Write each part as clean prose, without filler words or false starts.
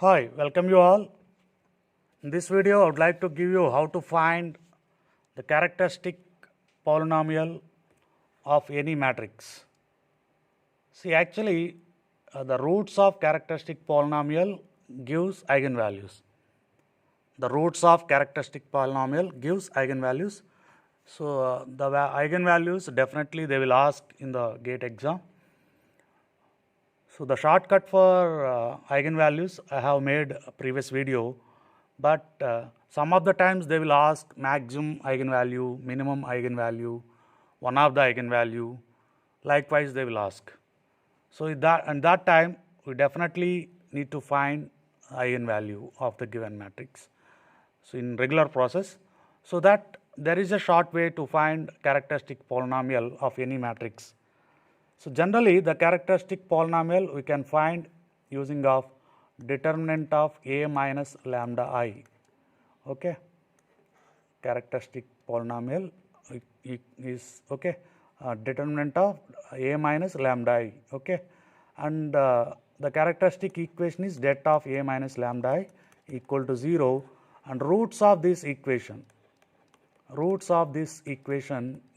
Hi, welcome you all. In this video, I would like to give you how to find the characteristic polynomial of any matrix. See, actually, the roots of characteristic polynomial gives eigenvalues. The roots of characteristic polynomial gives eigenvalues. So, the eigenvalues definitely they will ask in the GATE exam. So, the shortcut for eigenvalues I have made a previous video, but some of the times they will ask maximum eigenvalue, minimum eigenvalue, one of the eigenvalue, likewise they will ask. So, in that time we definitely need to find eigenvalue of the given matrix. So, in regular process, so that there is a short way to find characteristic polynomial of any matrix. So, generally the characteristic polynomial we can find using of determinant of A minus lambda I. Okay. Characteristic polynomial is okay. Determinant of A minus lambda I. Okay. And the characteristic equation is det of A minus lambda I equal to 0, and roots of this equation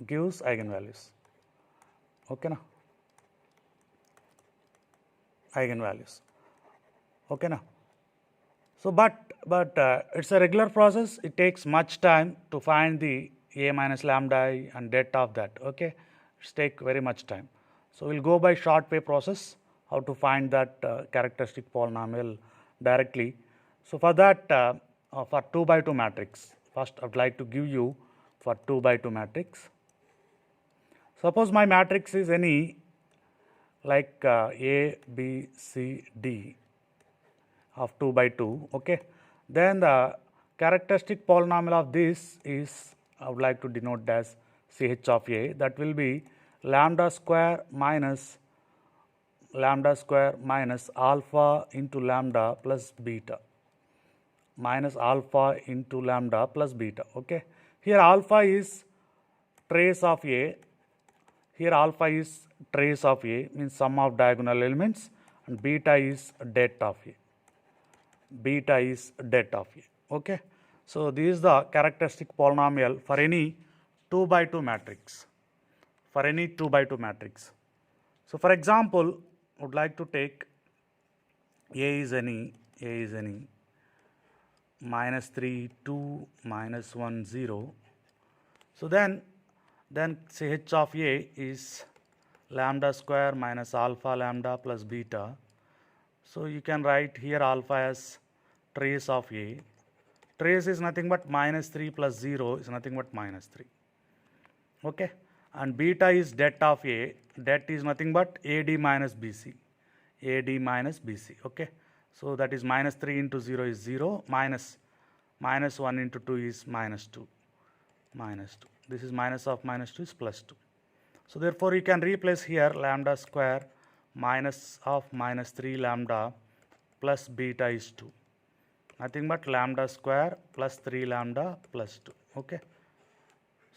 gives eigenvalues. Okay na? Eigenvalues. Okay na? So, but it's a regular process. It takes much time to find the A minus lambda I and det of that. Okay, it's take very much time. So, we'll go by short way process how to find that characteristic polynomial directly. So, for that for 2 by 2 matrix, first I would like to give you for 2 by 2 matrix. Suppose my matrix is any like A, B, C, D of 2 by 2, okay. Then the characteristic polynomial of this is, I would like to denote as CH of A, that will be lambda square minus alpha into lambda plus beta, minus alpha into lambda plus beta, okay. Here alpha is trace of A, here alpha is trace of A, means sum of diagonal elements, and beta is det of A. Beta is det of A. Okay. So, this is the characteristic polynomial for any 2 by 2 matrix. For any 2 by 2 matrix. So, for example, I would like to take A is any minus 3, 2, minus 1, 0. So, then CH of A is lambda square minus alpha lambda plus beta. So, you can write here alpha as trace of A. Trace is nothing but minus 3 plus 0 is nothing but minus 3. Okay. And beta is det of A. Det is nothing but AD minus BC. AD minus BC. Okay. So, that is minus 3 into 0 is 0, minus 1 into 2 is minus 2. Minus 2. This is minus of minus 2 is plus 2. So, therefore, you can replace here lambda square minus of minus 3 lambda plus beta is 2. Nothing but lambda square plus 3 lambda plus 2. Okay.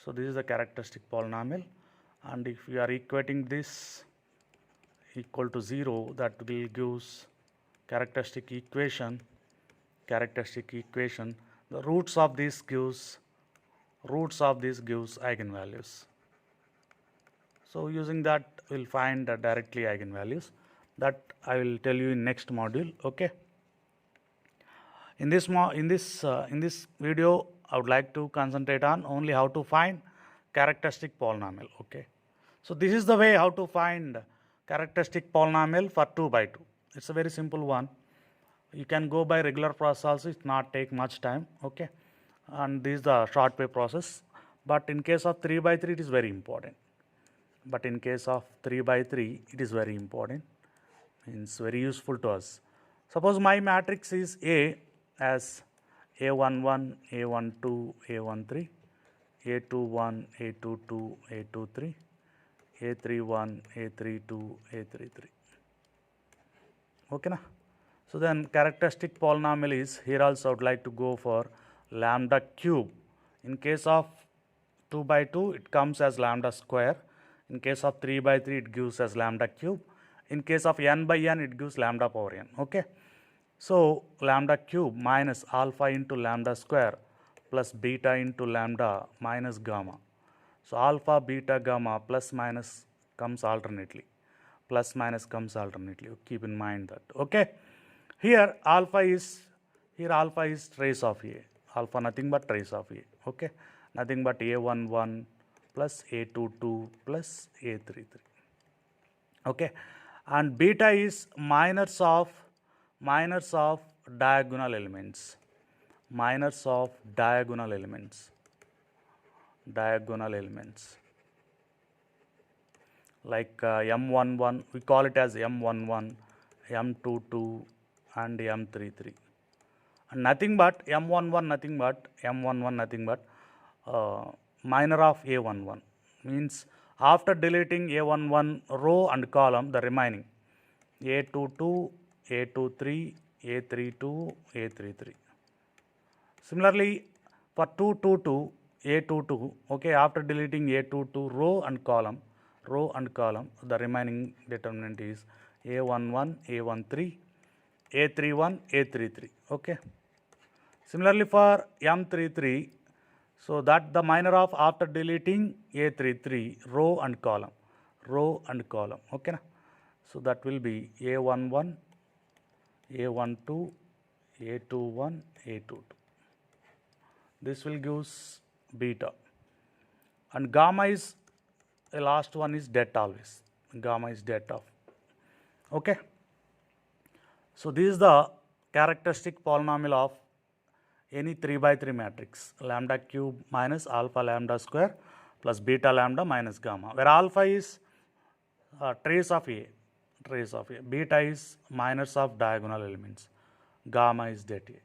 So, this is the characteristic polynomial, and if we are equating this equal to 0, that will gives characteristic equation. The roots of this gives eigenvalues. So, using that we will find directly eigenvalues, that I will tell you in next module. Okay. In this video, I would like to concentrate on only how to find characteristic polynomial. Okay. So, this is the way how to find characteristic polynomial for 2 by 2. It's a very simple one. You can go by regular process also, it not take much time. Okay. And this is the short way process. But in case of 3 by 3, it is very important. It's very useful to us. Suppose my matrix is A as A11, A12, A13, A21, A22, A23, A31, A32, A33. Okay na? So, then characteristic polynomial is, here also I would like to go for lambda cube. In case of 2 by 2, it comes as lambda square. In case of 3 by 3, it gives as lambda cube. In case of n by n, it gives lambda power n. Okay. So lambda cube minus alpha into lambda square plus beta into lambda minus gamma. So alpha, beta, gamma plus minus comes alternately. Plus minus comes alternately. Keep in mind that. Okay. Here alpha is trace of A. Alpha nothing but trace of A. Okay. Nothing but A11 plus A22 plus A33. Okay. And beta is minors of diagonal elements. Minors of diagonal elements. Diagonal elements. Like M11, we call it as M11, M22 and M33. And nothing but M11, nothing but M11, nothing but minor of A11. Means after deleting A11 row and column, the remaining A22, A23, A32, A33. Similarly, for 222, A22, okay, after deleting A22 row and column, the remaining determinant is A11, A13, A31, A33, okay. Similarly, for M33, so that the minor of after deleting A33 row and column, okay. So that will be A11, A12, A21, A22. This will give beta. And gamma is the last one is det always. Gamma is det of. Okay. So this is the characteristic polynomial of any 3 by 3 matrix, lambda cube minus alpha lambda square plus beta lambda minus gamma, where alpha is trace of A, beta is minors of diagonal elements, gamma is det A,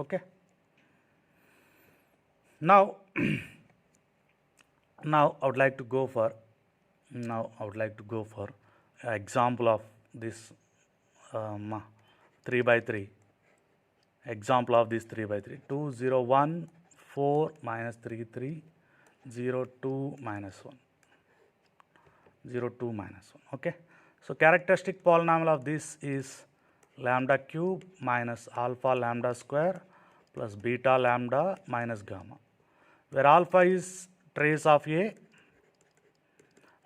okay. Now, now I would like to go for example of this 3 by 3. Example of this 3 by 3. 2, 0, 1, 4, minus 3, 3, 0, 2, minus 1. 0, 2, minus 1. Okay. So characteristic polynomial of this is lambda cube minus alpha lambda square plus beta lambda minus gamma, where alpha is trace of A,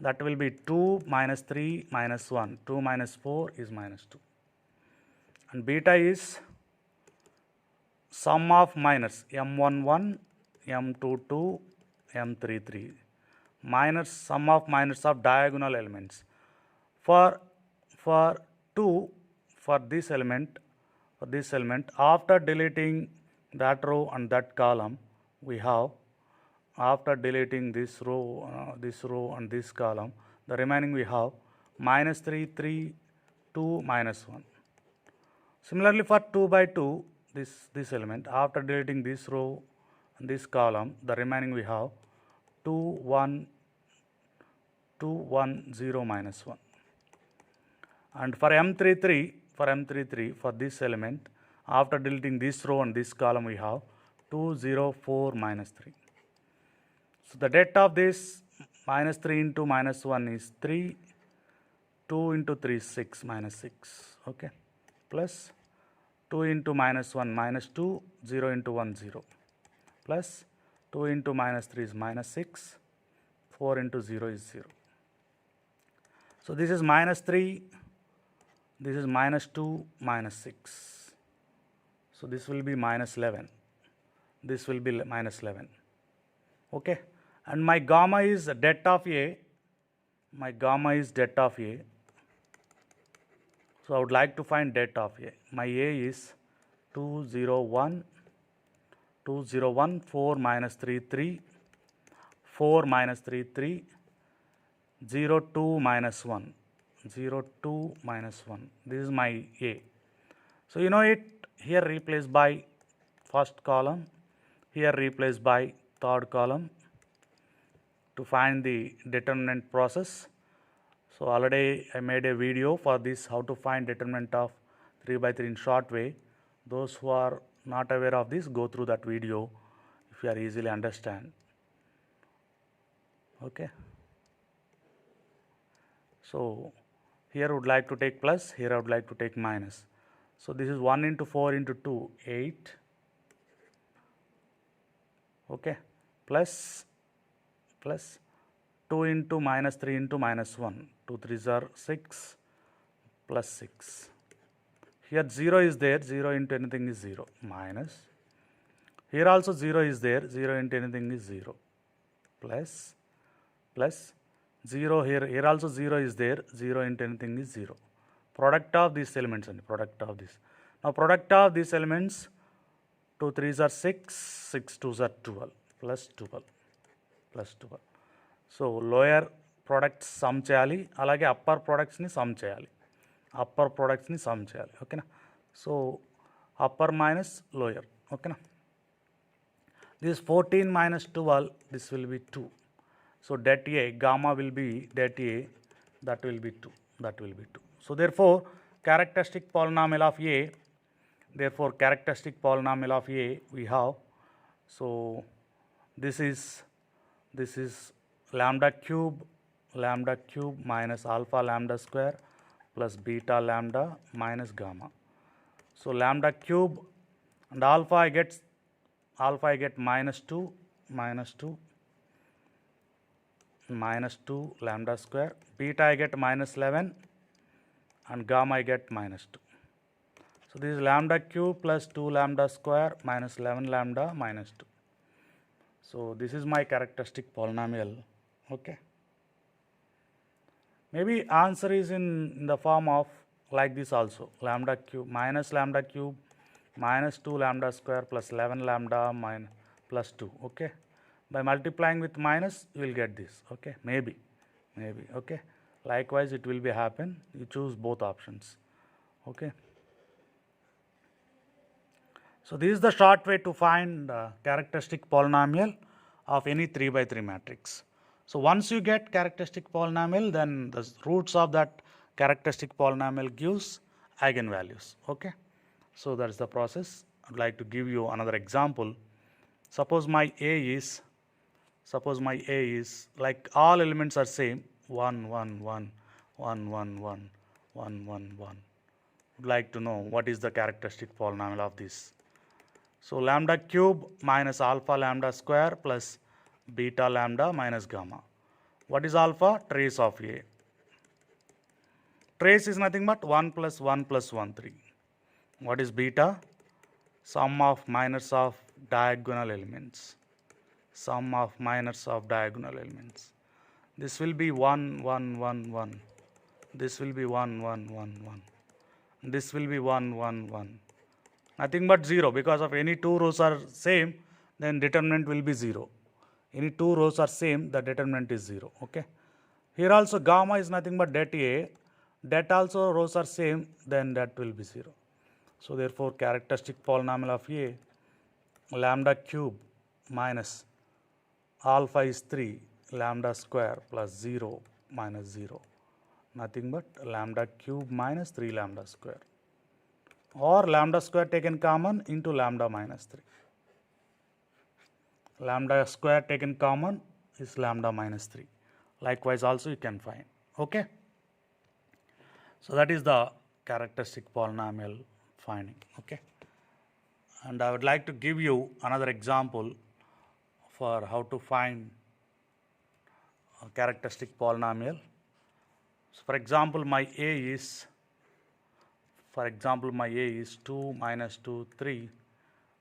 that will be 2 minus 3 minus 1, 2 minus 4 is minus 2, and beta is sum of minors M11, M22, M33 minus sum of minors of diagonal elements. For 2, for this element, after deleting that row and that column, we have, after deleting this row and this column, the remaining we have minus 3, 3, 2, minus 1. Similarly, for 2 by 2, this element, after deleting this row and this column, the remaining we have 2, 1, 2, 1, 0, minus 1. And for M33, for this element, after deleting this row and this column, we have 2, 0, 4, minus 3. So the det of this minus 3 into minus 1 is 3, 2 into 3 is 6, minus 6, okay, plus 2 into minus 1 minus 2, 0 into 1 0, plus 2 into minus 3 is minus 6, 4 into 0 is 0. So this is minus 3, this is minus 2, minus 6. So this will be minus 11, this will be minus 11, okay. And my gamma is det of A, so I would like to find det of A. My A is 201, 4 minus 3, 3, 4 minus 3, 3, 0, 2, minus 1, 0, 2, minus 1. This is my A. So you know it, here replaced by first column, here replaced by third column to find the determinant process. So already I made a video for this, how to find determinant of 3 by 3 in short way. Those who are not aware of this, go through that video if you are easily understand. Okay. So here I would like to take plus, here I would like to take minus. So this is 1 into 4 into 2, 8. Okay, plus 2 into minus 3 into minus 1, 2 3s are 6, plus 6. Here 0 is there, 0 into anything is 0, minus. Here also 0 is there, 0 into anything is 0, plus 0 here also 0 is there, 0 into anything is 0. Product of these elements and product of this. Now product of these elements, 2 3s are 6, 6 2s are 12, plus 12, plus 12. So lower products sum cheyali, alage upper products ni sum cheyali. Upper products ni sum cheyali. Okay na? So upper minus lower. Okay na? This 14 minus 12, this will be 2. So det A, gamma will be det A, that will be 2. That will be 2. So therefore, characteristic polynomial of A, we have. So this is lambda cube minus alpha lambda square plus beta lambda minus gamma. So lambda cube and alpha I get minus 2 lambda square, beta I get minus 11 and gamma I get minus 2. So this is lambda cube plus 2 lambda square minus 11 lambda minus 2. So this is my characteristic polynomial. Okay. Maybe answer is in the form of like this also, lambda cube minus 2 lambda square plus 11 lambda minus plus 2. Okay. By multiplying with minus, you will get this. Okay. Maybe. Okay. Likewise, it will be happen. You choose both options. Okay. So this is the short way to find characteristic polynomial of any 3 by 3 matrix. So once you get characteristic polynomial, then the roots of that characteristic polynomial gives eigenvalues. Okay. So that is the process. I'd like to give you another example. Suppose my A is like all elements are same, 1 1 1 1 1 1 1 1 1. Would like to know what is the characteristic polynomial of this. So lambda cube minus alpha lambda square plus beta lambda minus gamma. What is alpha? Trace of A. Trace is nothing but 1 plus 1 plus 1 3. What is beta? Sum of minors of diagonal elements. Sum of minors of diagonal elements. This will be 1 1 1 1. This will be 1 1 1 1. This will be 1 1 1. Nothing but 0, because of any two rows are same, then determinant will be 0. Any two rows are same, the determinant is 0. Okay. Here also gamma is nothing but det A. Det also rows are same, then that will be 0. So therefore characteristic polynomial of A, lambda cube minus alpha is 3 lambda square plus 0 minus 0. Nothing but lambda cube minus 3 lambda square. Or lambda square taken common into lambda minus 3. Lambda square taken common is lambda minus 3. Likewise also you can find. Okay. So that is the characteristic polynomial finding. Okay. And I would like to give you another example for how to find a characteristic polynomial. So for example, my A is 2 minus 2 3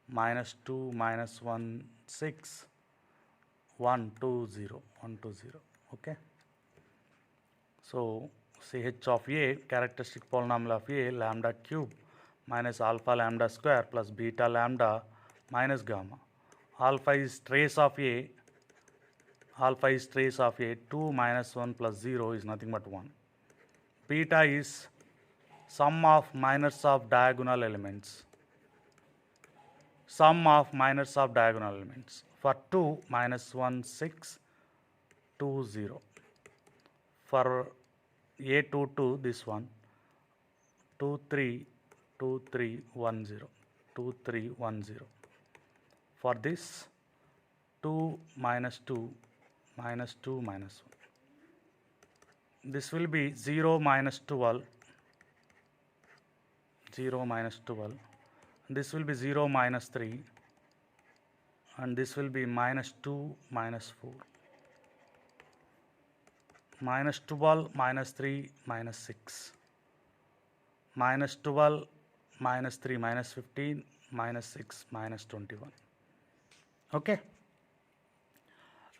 minus 2 minus 1 6 1 2 0 1 2 0. Okay. So CH of A, characteristic polynomial of A, lambda cube minus alpha lambda square plus beta lambda minus gamma. Alpha is trace of A. 2 minus 1 plus 0 is nothing but 1. Beta is sum of minors of diagonal elements. For 2 minus 1 6 2 0. For A 2 this one 2 3 2 3 1 0 2 3 1 0. For this 2 minus 2 minus 2 minus 1. This will be 0 minus 12 0 minus 12, this will be 0 minus 3, and this will be minus 2 minus 4, minus 12 minus 3 minus 6, minus 12 minus 3 minus 15 minus 6 minus 21. Okay.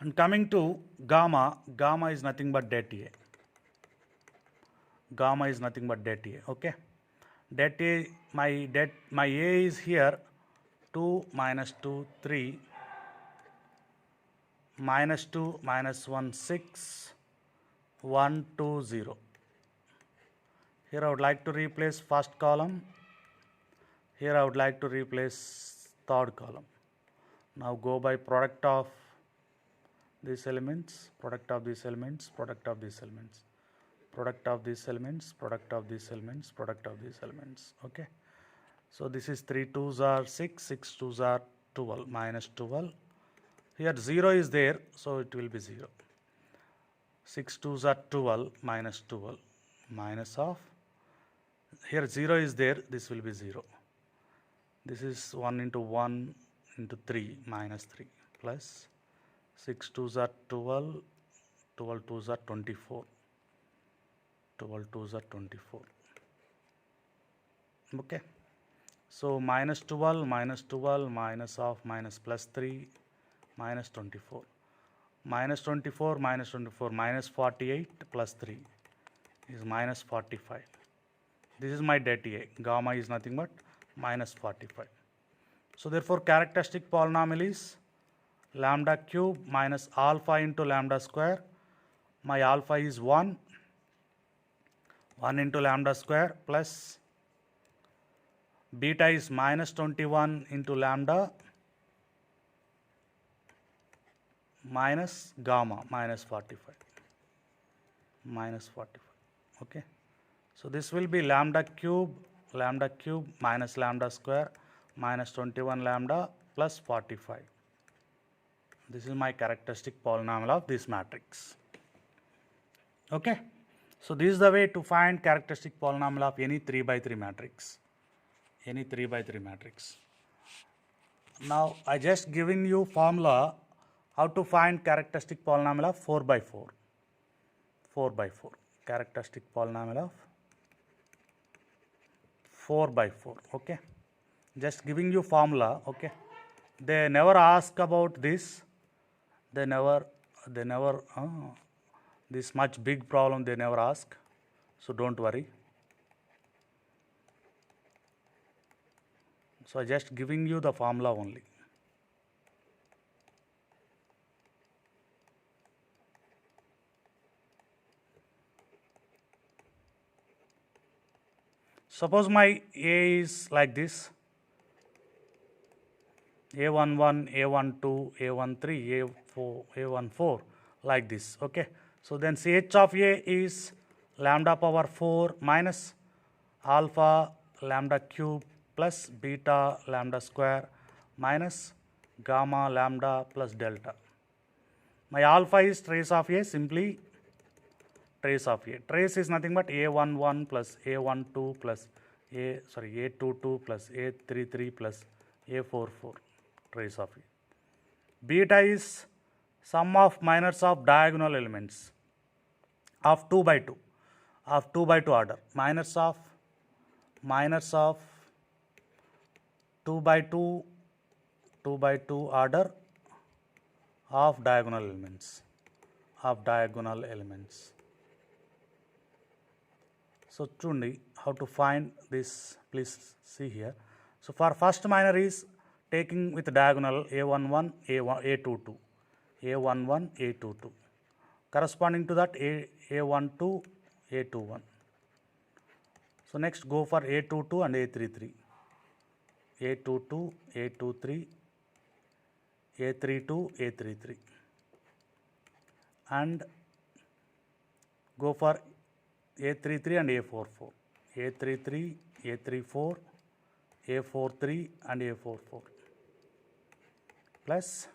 And coming to gamma, gamma is nothing but det A. Gamma is nothing but det A. Okay. Det A, my A is here 2 minus 2 3 minus 2 minus 1 6 1 2 0. Here I would like to replace first column. Here I would like to replace third column. Now go by product of these elements, product of these elements, product of these elements, product of these elements, product of these elements, product of these elements. Okay. So this is 3 2s are 6, 6 2s are 12, minus 12. Here 0 is there, so it will be 0. 6 2s are 12, minus 12, minus of, here 0 is there, this will be 0. This is 1 into 1 into 3, minus 3, plus 6 2s are 12, 12 2s are 24, 12 2s are 24. Okay. So minus 12, minus 12, minus of, minus plus 3, minus 24. Minus 24, minus 24, minus 48 plus 3 is minus 45. This is my det A. Gamma is nothing but minus 45. So therefore characteristic polynomial is lambda cube minus alpha into lambda square. My alpha is 1, 1 into lambda square, plus beta is minus 21 into lambda minus gamma minus 45, minus 45. Okay. So this will be lambda cube minus lambda square minus 21 lambda plus 45. This is my characteristic polynomial of this matrix. Okay. So this is the way to find characteristic polynomial of any 3 by 3 matrix. Any 3 by 3 matrix. Now I just given you formula how to find characteristic polynomial of 4 by 4. 4 by 4. Characteristic polynomial of 4 by 4. Okay. Just giving you formula. Okay. They never ask about this. They never this much big problem they never ask. So don't worry. So I just giving you the formula only. Suppose my A is like this, A11, A12, A13, A4, A14, like this. Okay. So then CH of A is lambda power 4 minus alpha lambda cube plus beta lambda square minus gamma lambda plus delta. My alpha is trace of A, simply trace of A. Trace is nothing but A11 plus A12 plus A22 plus A33 plus A44, trace of A. Beta is sum of minors of diagonal elements of 2 by 2, of 2 by 2 order, minors of 2 by 2 order of diagonal elements, So chundi, how to find this, please see here. So for first minor is taking with diagonal A11, A22, A11, A22. Corresponding to that A12, A21. So next go for A22 and A33. A22, A23, A32, A33. And go for A33 and A44. A33, A34, A43 and A44. Plus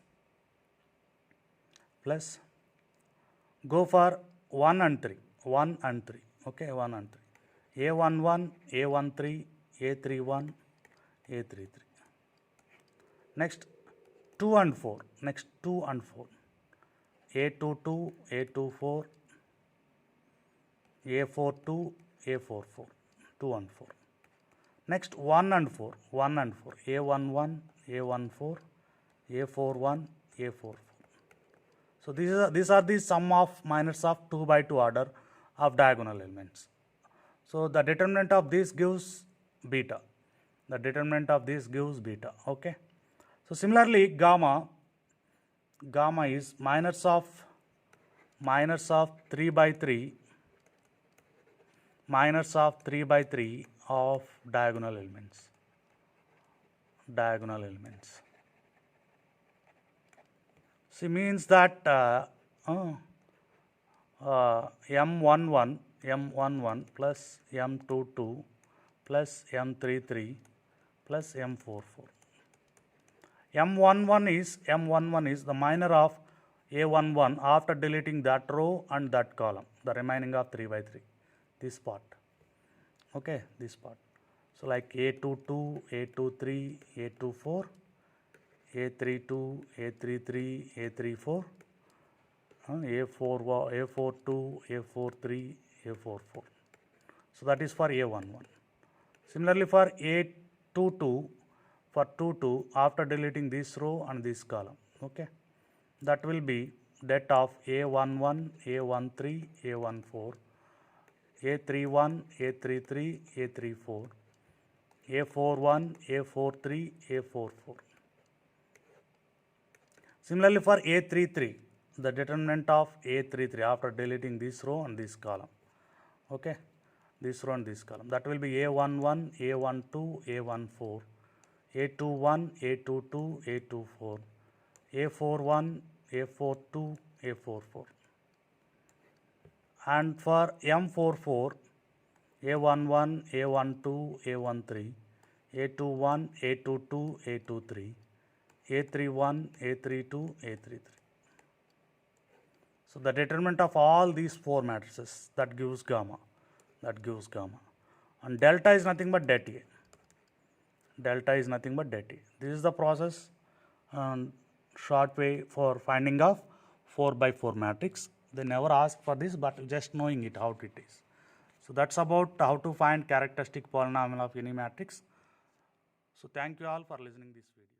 go for 1 and 3. Okay, 1 and 3. A11, A13, A31, A33. Next 2 and 4, next 2 and 4, A22, A24, A42, A44, 2 and 4. Next 1 and 4, 1 and 4, A11, A14, A41, A44. So these are the sum of minors of 2 by 2 order of diagonal elements. So the determinant of this gives beta. The determinant of this gives beta. Okay. So similarly, gamma is minors of 3 by 3, minors of 3 by 3 of diagonal elements. Diagonal elements. See, means that M11 plus M22 plus M33 plus M44. M11 is the minor of A11 after deleting that row and that column, the remaining of 3 by 3, this part. Okay, this part. So like A22, A23, A24, A32, A33, A34, A42, A43, A44. So that is for A11. Similarly for A22, for 2, after deleting this row and this column, okay, that will be that of A11, A13, A14, A31, A33, A34, A41, A43, A44. Similarly for A33, the determinant of A33 after deleting this row and this column, okay, this row and this column, that will be A11, A12, A14, A21, A22, A24, A41, A42, A44. And for M44, A11, A12, A13, A21, A22, A23, A31, A32, A33. So the determinant of all these 4 matrices, that gives gamma. And delta is nothing but det A. Delta is nothing but det A. This is the process and short way for finding of 4 by 4 matrix. They never ask for this, but just knowing it, how it is. So that's about how to find characteristic polynomial of any matrix. So thank you all for listening this video.